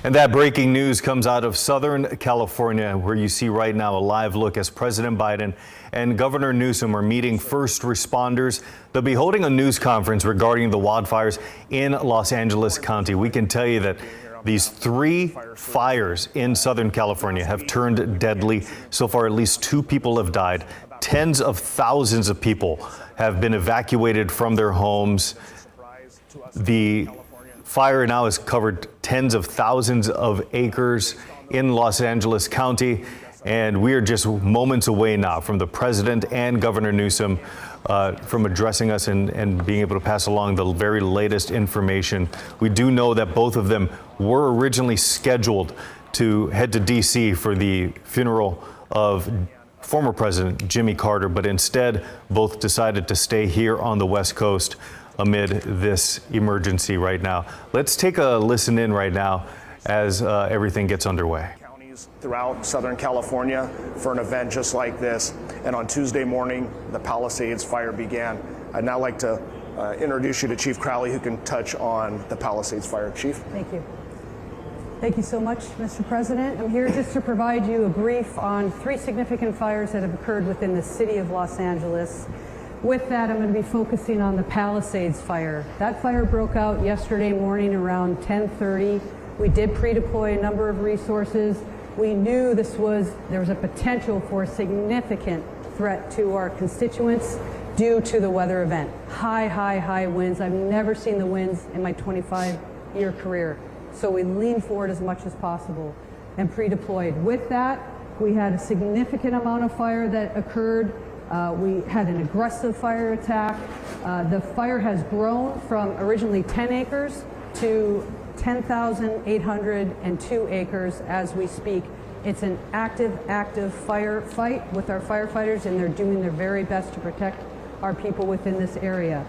And that breaking news comes out of Southern California, where you see right now a live look as President Biden and Governor Newsom are meeting first responders. They'll be holding a news conference regarding the wildfires in Los Angeles County. We can tell you that these 3 fires in Southern California have turned deadly. So far, at least 2 people have died. Tens of thousands of people have been evacuated from their homes. The fire now has covered tens of thousands of acres in Los Angeles County, and we are just moments away now from the president and Governor Newsom from addressing us and being able to pass along the very latest information. We do know that both of them were originally scheduled to head to D.C. for the funeral of former President Jimmy Carter, but instead both decided to stay here on the West Coast amid this emergency right now. Let's take a listen in right now as everything gets underway. Counties throughout Southern California for an event just like this. And on Tuesday morning, the Palisades fire began. I'd now like to introduce you to Chief Crowley, who can touch on the Palisades fire. Chief. Thank you. Thank you so much, Mr. President. I'm here just to provide you a brief on 3 significant fires that have occurred within the city of Los Angeles. With that, I'm going to be focusing on the Palisades fire. That fire broke out yesterday morning around 10:30. We did pre-deploy a number of resources. We knew there was a potential for a significant threat to our constituents due to the weather event. High winds. I've never seen the winds in my 25-year career. So we leaned forward as much as possible and pre-deployed. With that, we had a significant amount of fire that occurred. We had an aggressive fire attack. The fire has grown from originally 10 acres to 10,802 acres as we speak. It's an active firefight with our firefighters, and they're doing their very best to protect our people within this area.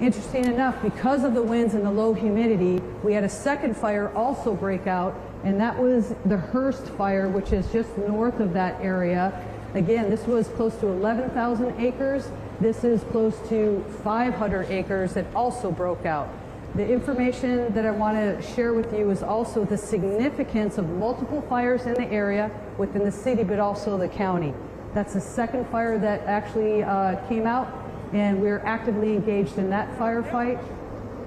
Interesting enough, because of the winds and the low humidity, we had a second fire also break out, and that was the Hearst fire, which is just north of that area. Again, this was close to 11,000 acres. This is close to 500 acres that also broke out. The information that I want to share with you is also the significance of multiple fires in the area within the city, but also the county. That's the second fire that actually came out, and we're actively engaged in that firefight.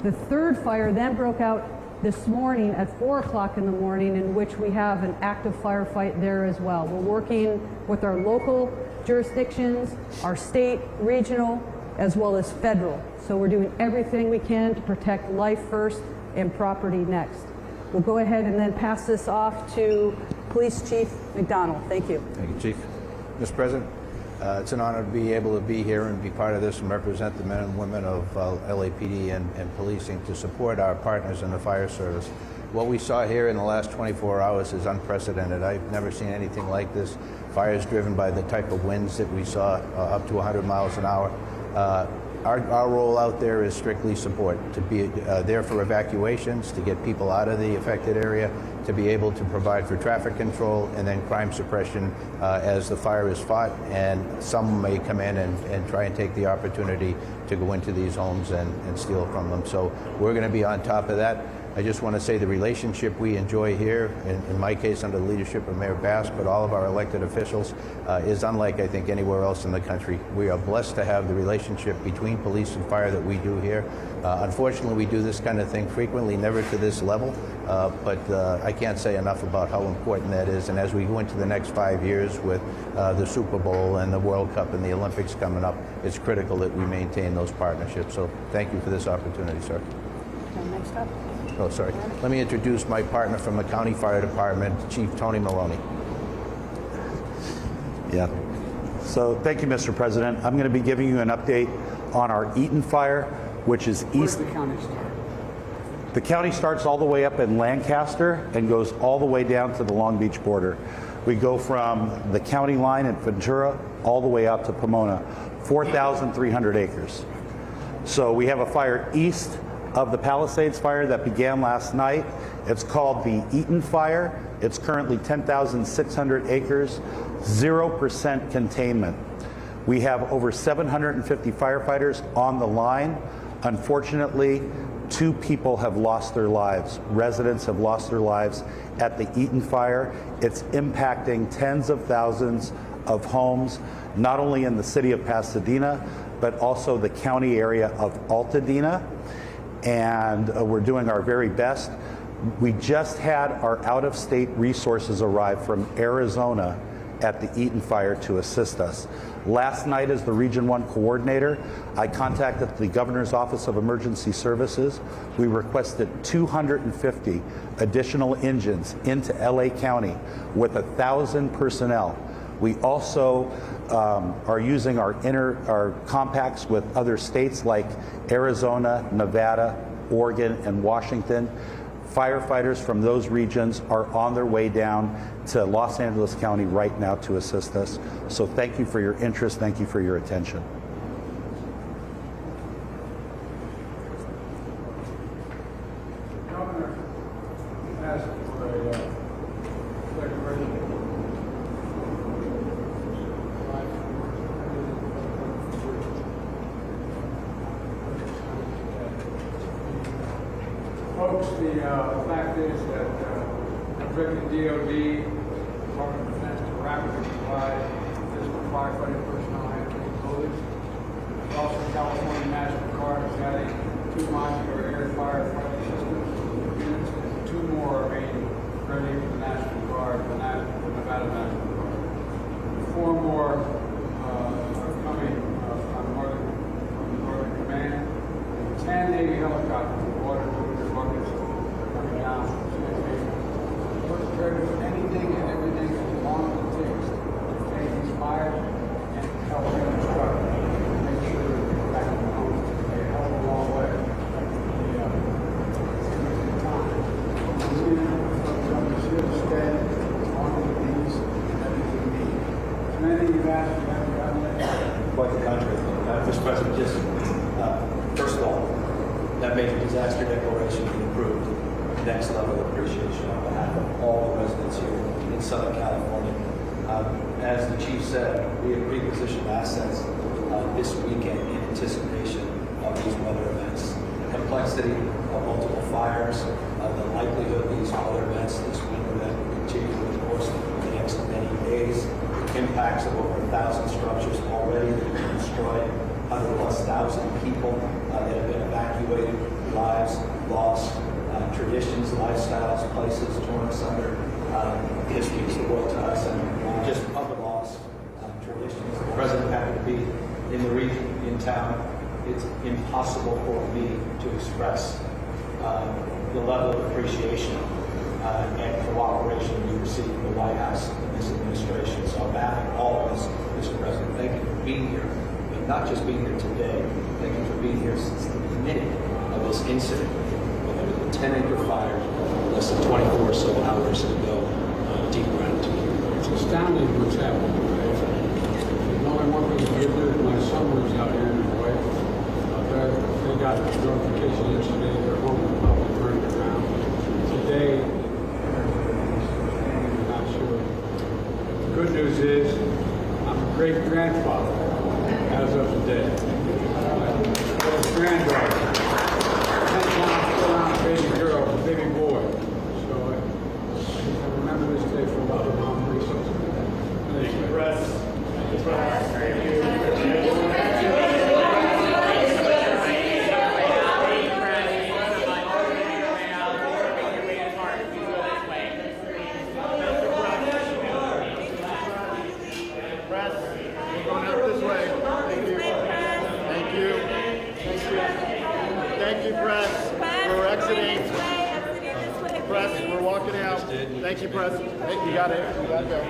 The third fire then broke out this morning at 4 o'clock in the morning, in which we have an active firefight there as well. We're working with our local jurisdictions, our state, regional, as well as federal. So we're doing everything we can to protect life first and property next. We'll go ahead and then pass this off to Police Chief McDonald. Thank you. Thank you, Chief. Mr. President, it's an honor to be able to be here and be part of this and represent the men and women of LAPD and policing to support our partners in the fire service. What we saw here in the last 24 hours is unprecedented. I've never seen anything like this. Fires driven by the type of winds that we saw, up to 100 miles an hour. Our role out there is strictly support, to be there for evacuations, to get people out of the affected area, to be able to provide for traffic control, and then crime suppression as the fire is fought, and some may come in and try and take the opportunity to go into these homes and steal from them. So we're going to be on top of that. I just want to say the relationship we enjoy here, in my case under the leadership of Mayor Bass, but all of our elected officials, is unlike I think anywhere else in the country. We are blessed to have the relationship between police and fire that we do here. Unfortunately, we do this kind of thing frequently, never to this level, but I can't say enough about how important that is. And as we go into the next 5 years with the Super Bowl and the World Cup and the Olympics coming up, it's critical that we maintain those partnerships. So thank you for this opportunity, sir. Next up. Oh, sorry. Let me introduce my partner from the County Fire Department, Chief Tony Maloney. Yeah. So thank you, Mr. President. I'm going to be giving you an update on our Eaton fire, which is east. Where does the county start? The county starts all the way up in Lancaster and goes all the way down to the Long Beach border. We go from the county line in Ventura all the way out to Pomona, 4,300 acres. So we have a fire east of the Palisades fire that began last night. It's called the Eaton fire. It's currently 10,600 acres, 0% containment. We have over 750 firefighters on the line. Unfortunately, 2 people have lost their lives. Residents have lost their lives at the Eaton fire. It's impacting tens of thousands of homes, not only in the city of Pasadena, but also the county area of Altadena. And we're doing our very best. We just had our out-of-state resources arrive from Arizona at the Eaton fire to assist us. Last night, as the Region 1 coordinator, I contacted the Governor's Office of Emergency Services. We requested 250 additional engines into LA County with 1,000 personnel. We also are using our compacts with other states like Arizona, Nevada, Oregon, and Washington. Firefighters from those regions are on their way down to Los Angeles County right now to assist us. So thank you for your interest. Thank you for your attention. Governor asked for a declaration. Folks, the fact is that directing DOD, Department of Defense, to rapidly provide physical firefighting personnel and capabilities. Also, California National Guard is adding 2 modular air firefighting systems units, and 2 more are being ready for the National Guard, the Nevada National Guard. 4 more are coming from the Northern Command, and 10 Navy helicopters, water rockets coming down from CFA. We're prepared to do anything and everything as long as it takes to take these fires and help them construct and make sure that they get back to home. They hell of a long way. The time. We need to stay on the things that we need. Many of you asked, you haven't gotten that. Quite the contrary. Mr. President, just first of all, that major disaster declaration be approved. Next level of appreciation on behalf of all the residents here in Southern California. As the chief said, we have repositioned assets this weekend in anticipation of these weather events. The complexity of multiple fires, the likelihood of these weather events this winter that will continue over the course of the next many days, the impacts of over 1,000 structures already that have been destroyed, 100,000+ people that have been evacuated, lives lost, traditions, lifestyles, places torn asunder, history is brought to us, and just other loss, traditions. The president happened to be in the region, in town. It's impossible for me to express the level of appreciation and cooperation we receive from the White House and this administration. So on behalf of all of us, Mr. President, thank you for being here. And not just being here today, thank you for being here since the beginning of this incident. When there was a 10-acre fire less than 24 or so hours ago, deep gratitude. It's astounding what's happening. There's only one thing to get there. My son lives out here in the way. They got notification yesterday. Their home was probably burned down. Today, I'm not sure. The good news is, I'm a great grandfather as of today. Granddaughter. 10-pound, 4-ounce baby girl, baby boy. So I remember this day for a lot of mom reasons. Thank you. Thank you, press. We're exiting. Press, we're walking out. Thank you, press. Hey, you got it. You got to go.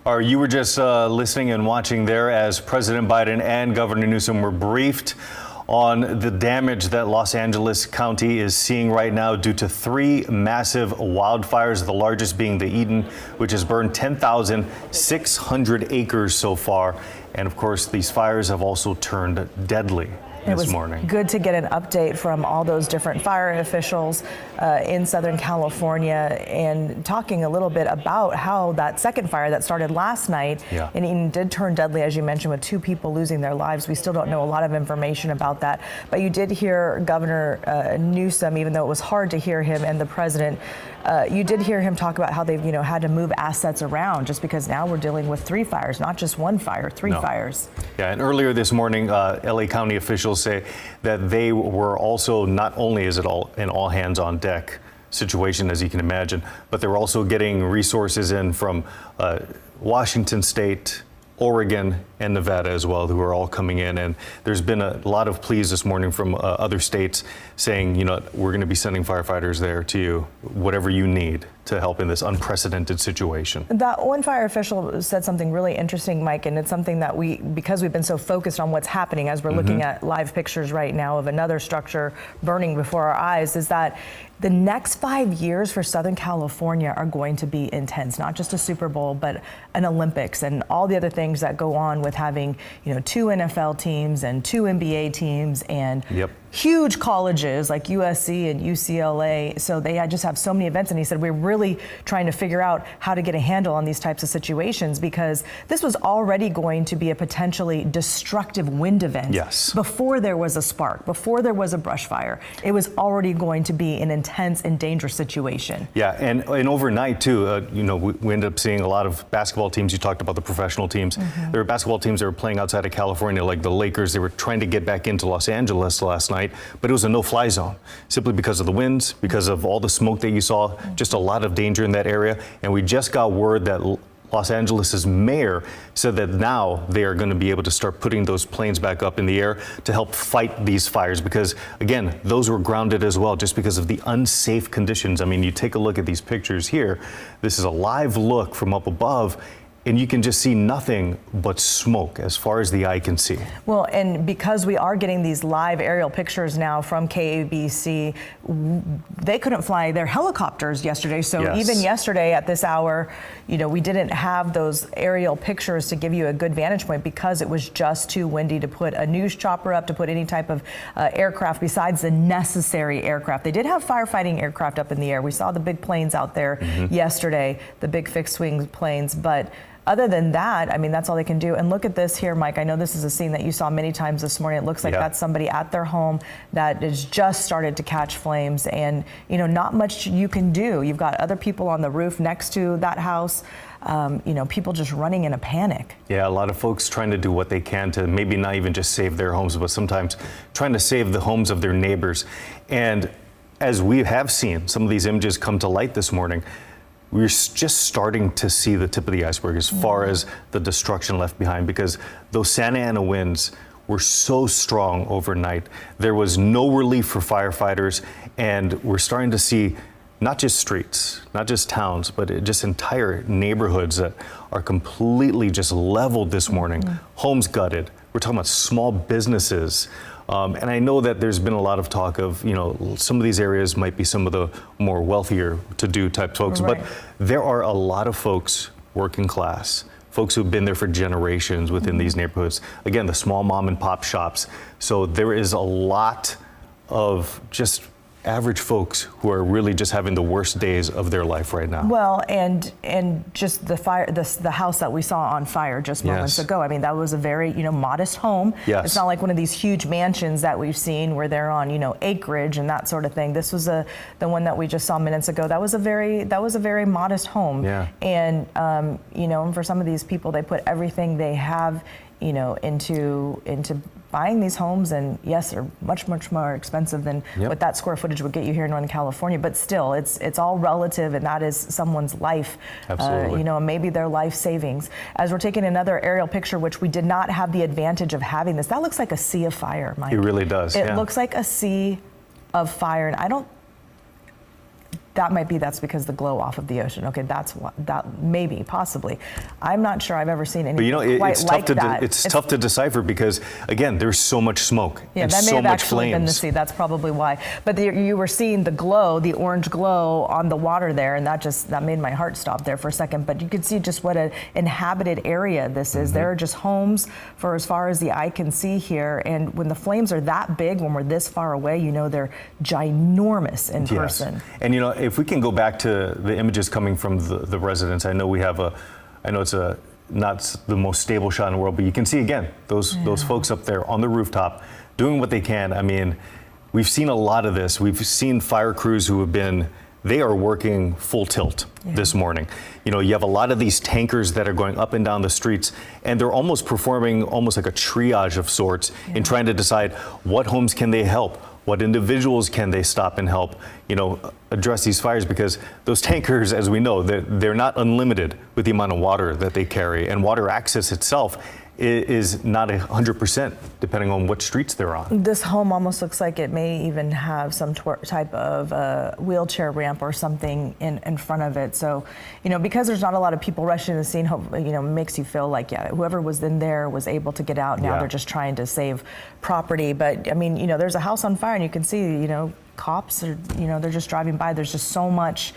All right, you were just listening and watching there as President Biden and Governor Newsom were briefed on the damage that Los Angeles County is seeing right now due to 3 massive wildfires, the largest being the Eaton, which has burned 10,600 acres so far. And of course, these fires have also turned deadly. this morning. Good to get an update from all those different fire officials in Southern California, and talking a little bit about how that second fire that started last night and it did turn deadly, as you mentioned, with 2 people losing their lives. We still don't know a lot of information about that, but you did hear Governor Newsom, even though it was hard to hear him, and the president. You did hear him talk about how they've, had to move assets around, just because now we're dealing with 3 fires, not just 1 fire, 3 fires. Yeah, and earlier this morning, LA County officials say that they were also, not only is it an all hands on deck situation, as you can imagine, but they're also getting resources in from Washington State, Oregon, and Nevada as well, who are all coming in. And there's been a lot of pleas this morning from other states saying, we're going to be sending firefighters there to you, whatever you need to help in this unprecedented situation. That one fire official said something really interesting, Mike, and it's something that because we've been so focused on what's happening as we're looking at live pictures right now of another structure burning before our eyes, is that the next 5 years for Southern California are going to be intense, not just a Super Bowl, but an Olympics and all the other things that go on with having, 2 NFL teams and 2 NBA teams and huge colleges like USC and UCLA. So they just have so many events. And he said, we're really trying to figure out how to get a handle on these types of situations, because this was already going to be a potentially destructive wind event. Yes. Before there was a spark, before there was a brush fire, it was already going to be an intense and dangerous situation. Yeah, and overnight too, we ended up seeing a lot of basketball teams. You talked about the professional teams. There were basketball teams that were playing outside of California, like the Lakers. They were trying to get back into Los Angeles last night, but it was a no-fly zone, simply because of the winds, because of all the smoke that you saw, just a lot of danger in that area. And we just got word that Los Angeles' mayor said that now they are going to be able to start putting those planes back up in the air to help fight these fires, because again, those were grounded as well just because of the unsafe conditions. I mean, you take a look at these pictures here. This is a live look from up above, and you can just see nothing but smoke as far as the eye can see. Well, and because we are getting these live aerial pictures now from KABC, they couldn't fly their helicopters yesterday. So even yesterday at this hour, we didn't have those aerial pictures to give you a good vantage point, because it was just too windy to put a news chopper up, to put any type of aircraft besides the necessary aircraft. They did have firefighting aircraft up in the air. We saw the big planes out there yesterday, the big fixed wing planes, but other than that, I mean, that's all they can do. And look at this here, Mike. I know this is a scene that you saw many times this morning. It looks like that's somebody at their home that has just started to catch flames, and, not much you can do. You've got other people on the roof next to that house, people just running in a panic. Yeah, a lot of folks trying to do what they can to maybe not even just save their homes, but sometimes trying to save the homes of their neighbors. And as we have seen some of these images come to light this morning, we're just starting to see the tip of the iceberg as far as the destruction left behind, because those Santa Ana winds were so strong overnight. There was no relief for firefighters, and we're starting to see not just streets, not just towns, but just entire neighborhoods that are completely just leveled this morning. Homes gutted. We're talking about small businesses. And I know that there's been a lot of talk of, some of these areas might be some of the more wealthier to do type folks, but there are a lot of folks, working class, folks who've been there for generations within these neighborhoods. Again, the small mom and pop shops. So there is a lot of just average folks who are really just having the worst days of their life right now. Well, and just the fire, the house that we saw on fire just moments ago. I mean, that was a very, modest home. It's not like one of these huge mansions that we've seen where they're on, acreage and that sort of thing. This was the one that we just saw minutes ago. That was a very modest home. And and for some of these people, they put everything they have, into buying these homes, and yes, they're much more expensive than what that square footage would get you here in Northern California. But still, it's all relative, and that is someone's life. Absolutely. Maybe their life savings. As we're taking another aerial picture, which we did not have the advantage of having this. That looks like a sea of fire, Mike. It really does. It looks like a sea of fire, and that's because the glow off of the ocean. Okay, that's what that maybe possibly. I'm not sure I've ever seen anything quite it's like tough that. It's tough to decipher because again, there's so much smoke Yeah, and that may so have much actually been the flames. sea. That's probably why. But you were seeing the glow, the orange glow on the water there, and that made my heart stop there for a second. But you could see just what an inhabited area this is. There are just homes for as far as the eye can see here. And when the flames are that big, when we're this far away, you know they're ginormous in person. And if we can go back to the images coming from the residents, I know it's not the most stable shot in the world, but you can see again those folks up there on the rooftop doing what they can. I mean, we've seen a lot of this. We've seen fire crews who they are working full tilt this morning. You have a lot of these tankers that are going up and down the streets, and they're almost performing almost like a triage of sorts in trying to decide what homes can they help, what individuals can they stop and help, address these fires, because those tankers, as we know, they're not unlimited with the amount of water that they carry, and water access itself is not 100% depending on what streets they're on. This home almost looks like it may even have some type of wheelchair ramp or something in front of it. So, because there's not a lot of people rushing to the scene, makes you feel like, whoever was in there was able to get out. Now they're just trying to save property. But I mean, there's a house on fire and you can see, cops are, they're just driving by. There's just so much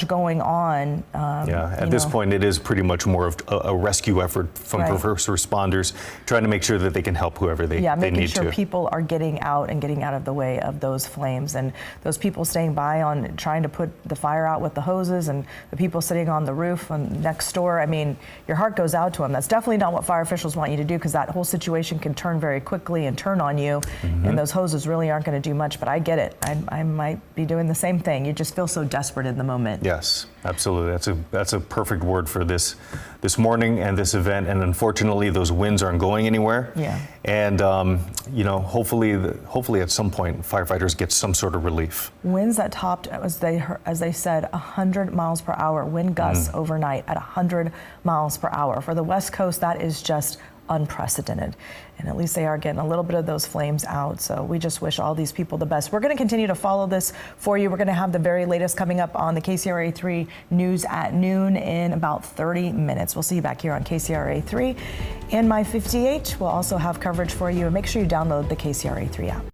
going on. At this point, it is pretty much more of a rescue effort from first responders, trying to make sure that they can help whoever they need to. Making sure people are getting out of the way of those flames, and those people staying by on trying to put the fire out with the hoses, and the people sitting on the roof next door. I mean, your heart goes out to them. That's definitely not what fire officials want you to do, because that whole situation can turn very quickly and turn on you, and those hoses really aren't going to do much. But I get it. I might be doing the same thing. You just feel so desperate in the moment. Yes, absolutely. That's a perfect word for this morning and this event. And unfortunately, those winds aren't going anywhere. Yeah. And hopefully at some point, firefighters get some sort of relief. Winds that topped, as they said, 100 miles per hour. Wind gusts overnight at 100 miles per hour. For the West Coast, that is just unprecedented. And at least they are getting a little bit of those flames out. So we just wish all these people the best. We're going to continue to follow this for you. We're going to have the very latest coming up on the KCRA 3 news at noon in about 30 minutes. We'll see you back here on KCRA 3 and My 58. We'll also have coverage for you. And make sure you download the KCRA 3 app.